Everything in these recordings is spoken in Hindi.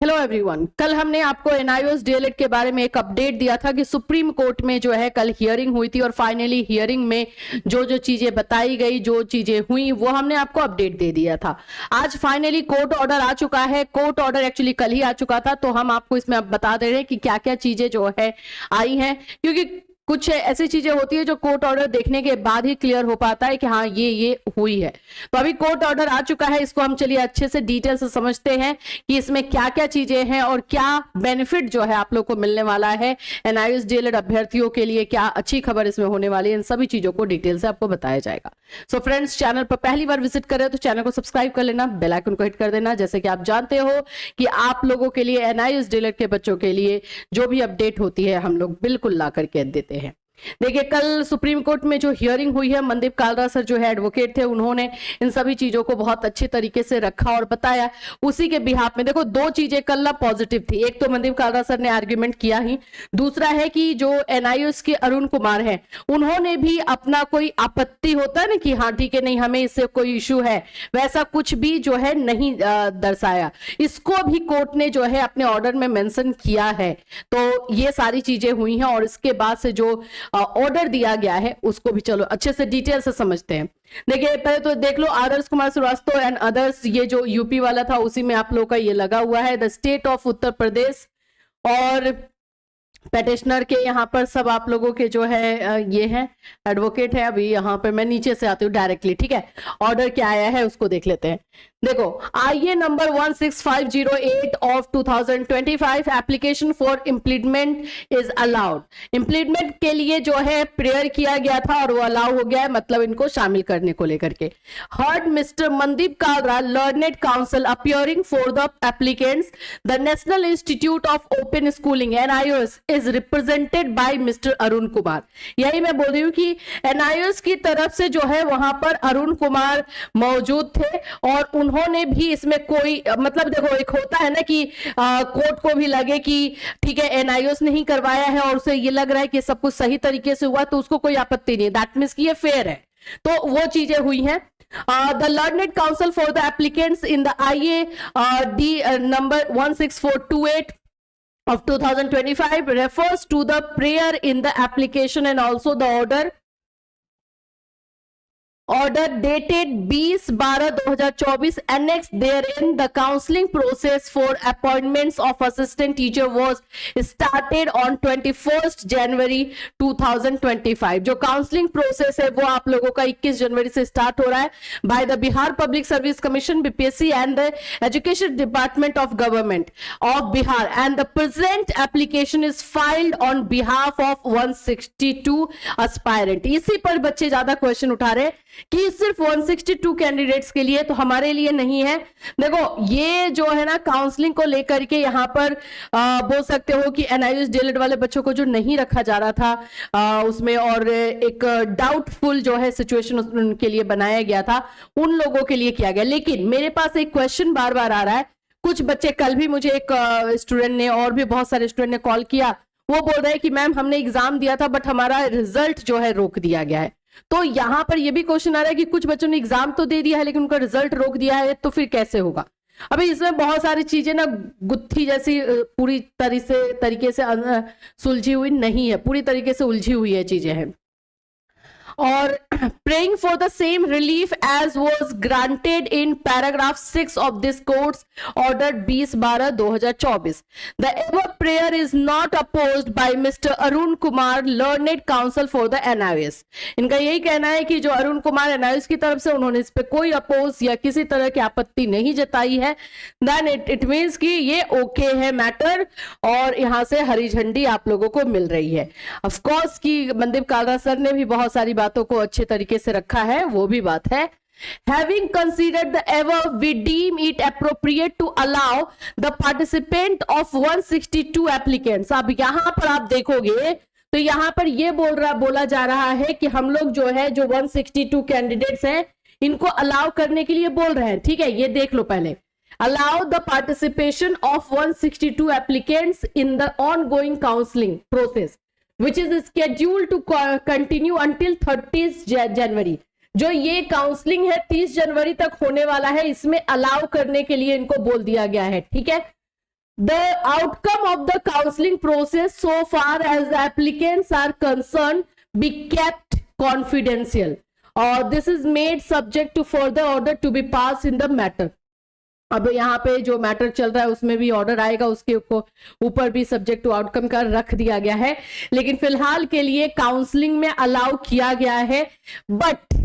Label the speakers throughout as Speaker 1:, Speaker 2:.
Speaker 1: हेलो एवरीवन, कल हमने आपको एनआईओएस डीएलएड के बारे में एक अपडेट दिया था कि सुप्रीम कोर्ट में जो है कल हियरिंग हुई थी और फाइनली हियरिंग में जो जो चीजें बताई गई, जो चीजें हुई, वो हमने आपको अपडेट दे दिया था। आज फाइनली कोर्ट ऑर्डर आ चुका है। कोर्ट ऑर्डर एक्चुअली कल ही आ चुका था, तो हम आपको इसमें अब बता दे रहे हैं कि क्या क्या चीजें जो है आई हैं, क्योंकि कुछ ऐसी चीजें होती है जो कोर्ट ऑर्डर देखने के बाद ही क्लियर हो पाता है कि हाँ ये हुई है। तो अभी कोर्ट ऑर्डर आ चुका है, इसको हम चलिए अच्छे से डिटेल से समझते हैं कि इसमें क्या क्या चीजें हैं और क्या बेनिफिट जो है आप लोग को मिलने वाला है। एनआईओएस डीएलएड अभ्यर्थियों के लिए क्या अच्छी खबर इसमें होने वाली है, इन सभी चीजों को डिटेल से आपको बताया जाएगा। सो फ्रेंड्स, चैनल पर पहली बार विजिट कर रहे हो तो चैनल को सब्सक्राइब कर लेना, बेल आइकन को हिट कर देना। जैसे कि आप जानते हो कि आप लोगों के लिए, एनआईओएस डीएलएड के बच्चों के लिए जो भी अपडेट होती है हम लोग बिल्कुल ला करके देते हैं। देखिए, कल सुप्रीम कोर्ट में जो हियरिंग हुई है, मनदीप कालरा सर जो है एडवोकेट थे, उन्होंने इन सभी चीजों को बहुत अच्छे तरीके से रखा और बताया। उसी के बिहाफ में देखो दो चीजें कल ना पॉजिटिव थी। एक तो मनदीप कालरा सर ने आर्ग्यूमेंट किया ही, दूसरा है कि जो एनआईओएस के अरुण कुमार हैं, उन्होंने भी अपना कोई आपत्ति होता है ना कि हाँ ठीक है, नहीं हमें इससे कोई इश्यू है, वैसा कुछ भी जो है नहीं दर्शाया। इसको भी कोर्ट ने जो है अपने ऑर्डर में मेंशन किया है। तो ये सारी चीजें हुई हैं और इसके बाद से जो ऑर्डर दिया गया है उसको भी चलो अच्छे से डिटेल से समझते हैं। देखिए, पहले तो देख लो आदर्श कुमार श्रीवास्तव एंड अदर्स, ये जो यूपी वाला था उसी में आप लोग का ये लगा हुआ है, the state of Uttar Pradesh. और पेटिशनर के यहाँ पर सब आप लोगों के जो है ये है एडवोकेट है। अभी यहाँ पर मैं नीचे से आती हूँ डायरेक्टली, ठीक है। ऑर्डर क्या आया है उसको देख लेते हैं। देखो, आईए number 16508 of 2025 application for implement is allowed. Implement के लिए जो है प्रेयर किया गया था और वो अलाउ हो गया है, मतलब इनको शामिल करने को लेकर के। Heard mister Mandeep Kalra, learned council appearing for the applicants, the national institute of open schooling NIOS is represented by mister Arun Kumar. यही मैं बोल रही हूँ कि एनआईओएस की तरफ से जो है वहां पर अरुण कुमार मौजूद थे और उन्होंने भी इसमें कोई, मतलब देखो एक होता है ना कि कोर्ट को भी लगे कि ठीक है एनआईओएस ने ही करवाया है और उसे ये लग रहा है कि सब कुछ सही तरीके से हुआ, तो उसको कोई आपत्ति नहीं, दैट मीन्स कि ये फेयर है। तो वो चीजें हुई हैं। The learned counsel for the applicants in the IAD number 16428 of 2025 refers to the prayer in the application and also the order dated 20/12/2024 annexed therein. The counseling process for appointments of assistant teacher was started on 21st January 2025. जो काउंसलिंग प्रोसेस है वो आप लोगों का 21 जनवरी से स्टार्ट हो रहा है by the Bihar public service commission BPSC and the education department of government of Bihar, and the present application is filed on behalf of 162 aspirant. इसी पर बच्चे ज्यादा क्वेश्चन उठा रहे कि सिर्फ 162 कैंडिडेट्स के लिए, तो हमारे लिए नहीं है। देखो, ये जो है ना काउंसलिंग को लेकर के यहाँ पर बोल सकते हो कि एनआईओएस डीएलएड वाले बच्चों को जो नहीं रखा जा रहा था उसमें, और एक डाउटफुल जो है सिचुएशन उनके लिए बनाया गया था, उन लोगों के लिए किया गया। लेकिन मेरे पास एक क्वेश्चन बार बार आ रहा है। कुछ बच्चे, कल भी मुझे एक स्टूडेंट ने और भी बहुत सारे स्टूडेंट ने कॉल किया, वो बोल रहे हैं कि मैम हमने एग्जाम दिया था बट हमारा रिजल्ट जो है रोक दिया गया है। तो यहां पर यह भी क्वेश्चन आ रहा है कि कुछ बच्चों ने एग्जाम तो दे दिया है लेकिन उनका रिजल्ट रोक दिया है, तो फिर कैसे होगा। अभी इसमें बहुत सारी चीजें ना गुत्थी जैसी पूरी तरीके से सुलझी हुई नहीं है, पूरी तरीके से उलझी हुई है चीजें हैं। और praying for the same relief as was granted in paragraph 6 of this court's order 20/12/2024. The above prayer is not opposed by Mr. Arun Kumar, learned counsel for the NIOS. इनका यही कहना है कि जो अरुण कुमार NIOS की तरफ से, उन्होंने इस पे कोई अपोज या किसी तरह की आपत्ति नहीं जताई है। Then it means कि ये ओके है मैटर, और यहाँ से हरी झंडी आप लोगों को मिल रही है। ऑफ कोर्स कि मनदीप कालरा सर ने भी बहुत सारी बातों को अच्छे तरीके से रखा है, वो भी बात है। Having considered the above, we deem it appropriate to allow the participant of 162 applicants. अब यहां पर आप देखोगे तो यहां पर ये बोला जा रहा है कि हम लोग जो है, जो 162 कैंडिडेट्स हैं, इनको अलाउ करने के लिए बोल रहे हैं। ठीक है, ये देख लो पहले। Allow the participation of 162 applicants in the ongoing counseling process, which is scheduled to continue until 30th January. जो ये काउंसलिंग है 30 जनवरी तक होने वाला है, इसमें अलाउ करने के लिए इनको बोल दिया गया है। ठीक है, The outcome of the counseling process so far as the applicants are concerned be kept confidential, or this is made subject to further order to be passed in the matter. अब यहाँ पे जो मैटर चल रहा है उसमें भी ऑर्डर आएगा, उसके ऊपर भी सब्जेक्ट टू आउटकम का रख दिया गया है, लेकिन फिलहाल के लिए काउंसलिंग में अलाउ किया गया है। बट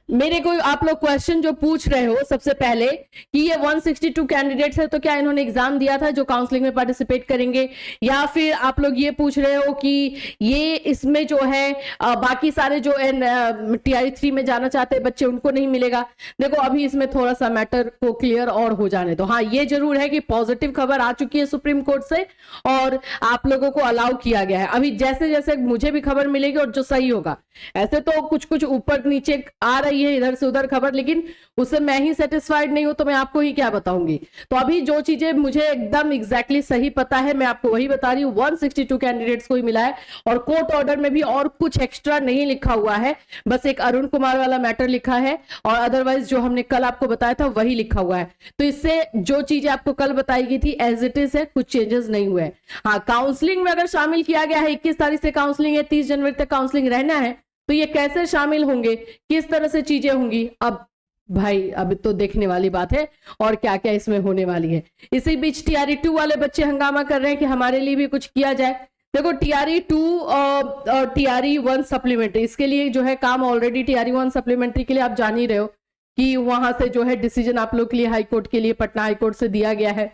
Speaker 1: मेरे को आप लोग क्वेश्चन जो पूछ रहे हो सबसे पहले कि ये 162 कैंडिडेट्स है, तो क्या इन्होंने एग्जाम दिया था जो काउंसलिंग में पार्टिसिपेट करेंगे, या फिर आप लोग ये पूछ रहे हो कि ये इसमें जो है बाकी सारे जो TRE 3 में जाना चाहते हैं बच्चे उनको नहीं मिलेगा। देखो अभी इसमें थोड़ा सा मैटर को क्लियर और हो जाने दो। हाँ ये जरूर है कि पॉजिटिव खबर आ चुकी है सुप्रीम कोर्ट से और आप लोगों को अलाउ किया गया है। अभी जैसे जैसे मुझे भी खबर मिलेगी और जो सही होगा, ऐसे तो कुछ कुछ ऊपर नीचे आ रही है इधर से उधर खबर, लेकिन उससे मैं ही सेटिस्फाइड नहीं हूं तो मैं आपको ही क्या बताऊंगी। तो अभी जो चीजें मुझे एकदम एग्जैक्टली सही पता है मैं आपको वही बता रही हूँ। 162 कैंडिडेट्स को ही मिला है और कोर्ट ऑर्डर में भी और कुछ एक्स्ट्रा नहीं लिखा हुआ है, बस एक अरुण कुमार वाला मैटर लिखा है और अदरवाइज जो हमने कल आपको बताया था वही लिखा हुआ है। तो इससे जो चीजें आपको कल बताई गई थी एज इट इज है, कुछ चेंजेस नहीं हुए। हाँ काउंसलिंग में अगर शामिल किया गया है, 21 तारीख से काउंसलिंग है, 30 जनवरी तक काउंसलिंग रहना है, तो ये कैसे शामिल होंगे, किस तरह से चीजें होंगी, अब भाई अब तो देखने वाली बात है और क्या क्या इसमें होने वाली है। इसी बीच TRE 2 वाले बच्चे हंगामा कर रहे हैं कि हमारे लिए भी कुछ किया जाए। देखो TRE 2 और TRE 1 सप्लीमेंट्री, इसके लिए जो है काम ऑलरेडी TRE 1 सप्लीमेंट्री के लिए आप जान ही रहे हो कि वहां से जो है डिसीजन आप लोग के लिए हाई कोर्ट के लिए पटना हाई कोर्ट से दिया गया है।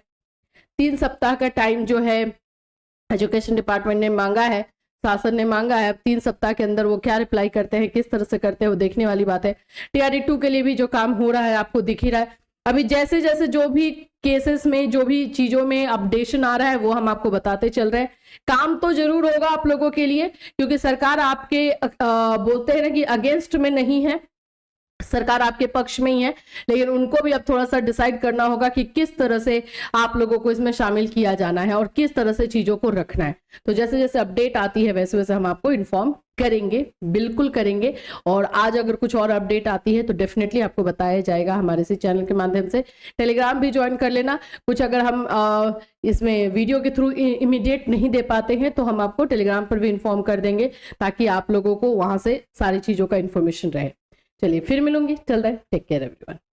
Speaker 1: 3 सप्ताह का टाइम जो है एजुकेशन डिपार्टमेंट ने मांगा है, शासन ने मांगा है। अब 3 सप्ताह के अंदर वो क्या रिप्लाई करते हैं, किस तरह से करते हैं, वो देखने वाली बात है। TRE 2 के लिए भी जो काम हो रहा है आपको दिख ही रहा है। अभी जैसे जैसे जो भी केसेस में जो भी चीजों में अपडेशन आ रहा है वो हम आपको बताते चल रहे हैं। काम तो जरूर होगा आप लोगों के लिए, क्योंकि सरकार आपके बोलते हैं ना कि अगेंस्ट में नहीं है, सरकार आपके पक्ष में ही है, लेकिन उनको भी अब थोड़ा सा डिसाइड करना होगा कि किस तरह से आप लोगों को इसमें शामिल किया जाना है और किस तरह से चीजों को रखना है। तो जैसे जैसे अपडेट आती है वैसे वैसे हम आपको इन्फॉर्म करेंगे, बिल्कुल करेंगे। और आज अगर कुछ और अपडेट आती है तो डेफिनेटली आपको बताया जाएगा हमारे इसी चैनल के माध्यम से। टेलीग्राम भी ज्वाइन कर लेना। कुछ अगर हम इसमें वीडियो के थ्रू इमीडिएट नहीं दे पाते हैं तो हम आपको टेलीग्राम पर भी इन्फॉर्म कर देंगे, ताकि आप लोगों को वहां से सारी चीजों का इन्फॉर्मेशन रहे। चलिए फिर मिलूंगी, चल रहा है, टेक केयर एवरीवन।